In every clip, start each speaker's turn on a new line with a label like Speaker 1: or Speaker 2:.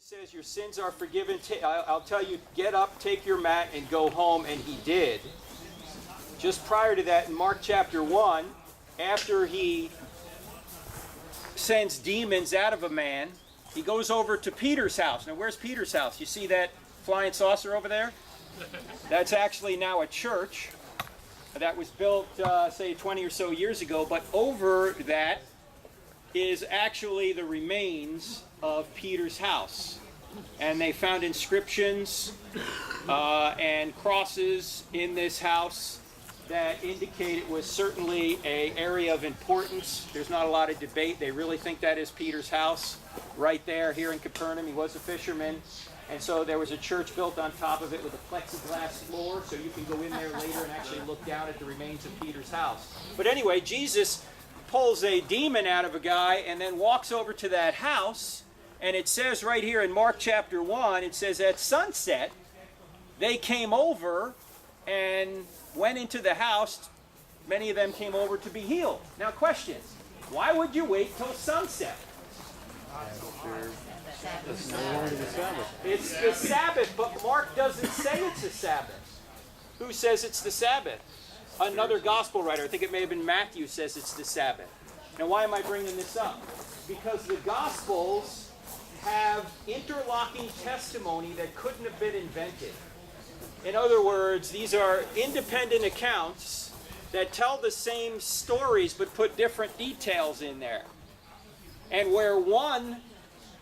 Speaker 1: says your sins are forgiven. I'll tell you, get up, take your mat, and go home. And he did. Just prior to that, in Mark chapter 1, after he sends demons out of a man, he goes over to Peter's house. Now, where's Peter's house? You see that flying saucer over there? That's actually now a church that was built, say, 20 or so years ago. But over that is actually the remains of Peter's house. And they found inscriptions and crosses in this house that indicate it was certainly an area of importance. There's not a lot of debate. They really think that is Peter's house right there here in Capernaum. He was a fisherman. And so there was a church built on top of it with a plexiglass floor, so you can go in there later and actually look down at the remains of Peter's house. But anyway, Jesus pulls a demon out of a guy and then walks over to that house. And it says right here in Mark chapter 1, it says at sunset, they came over and went into the house. Many of them came over to be healed. Now question, why would you wait till sunset? It's the Sabbath, but Mark doesn't say it's the Sabbath. Who says it's the Sabbath? Another gospel writer, I think it may have been Matthew, says it's the Sabbath. Now why am I bringing this up? Because the Gospels have interlocking testimony that couldn't have been invented. In other words, these are independent accounts that tell the same stories but put different details in there. And where one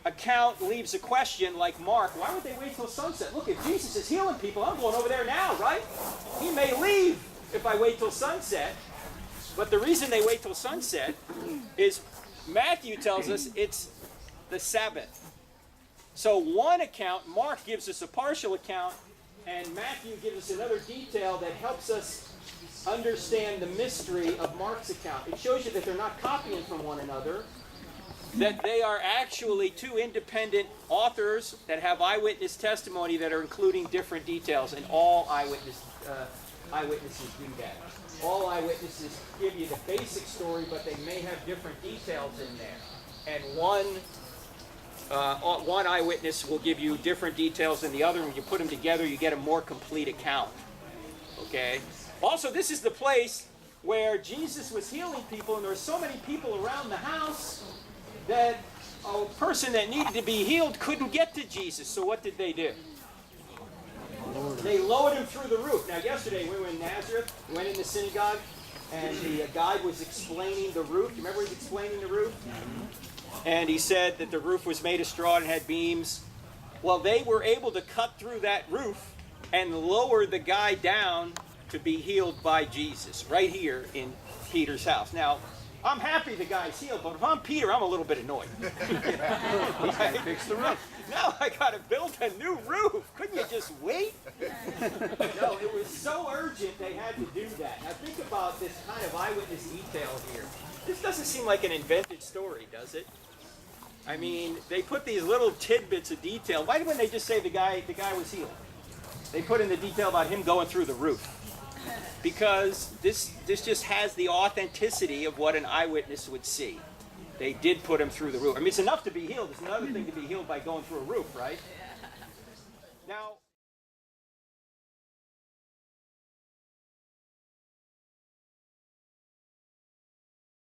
Speaker 1: account leaves a question, like Mark, why would they wait till sunset? Look, if Jesus is healing people, I'm going over there now, right? He may leave if I wait till sunset. But the reason they wait till sunset is Matthew tells us it's the Sabbath. So one account, Mark gives us a partial account, and Matthew gives us another detail that helps us understand the mystery of Mark's account. It shows you that they're not copying from one another, that they are actually two independent authors that have eyewitness testimony that are including different details, and all eyewitnesses do that. All eyewitnesses give you the basic story, but they may have different details in there. And one eyewitness will give you different details than the other, and when you put them together, you get a more complete account. Okay? Also, this is the place where Jesus was healing people, and there were so many people around the house that a person that needed to be healed couldn't get to Jesus. So what did they do? They lowered him through the roof. Now, yesterday we were in Nazareth, we went in the synagogue, and the guide was explaining the roof. Do you remember he was explaining the roof? And he said that the roof was made of straw and had beams. Well, they were able to cut through that roof and lower the guy down to be healed by Jesus right here in Peter's house. Now, I'm happy the guy's healed, but if I'm Peter, I'm a little bit annoyed. He's got to fix the roof. Now I got to build a new roof. Couldn't you just wait? No, it was so urgent they had to do that. Now think about this kind of eyewitness detail here. This doesn't seem like an invented story, does it? I mean, they put these little tidbits of detail. Why didn't they just say the guy was healed? They put in the detail about him going through the roof. Because this just has the authenticity of what an eyewitness would see. They did put him through the roof. I mean, it's enough to be healed. It's another thing to be healed by going through a roof, right? Now.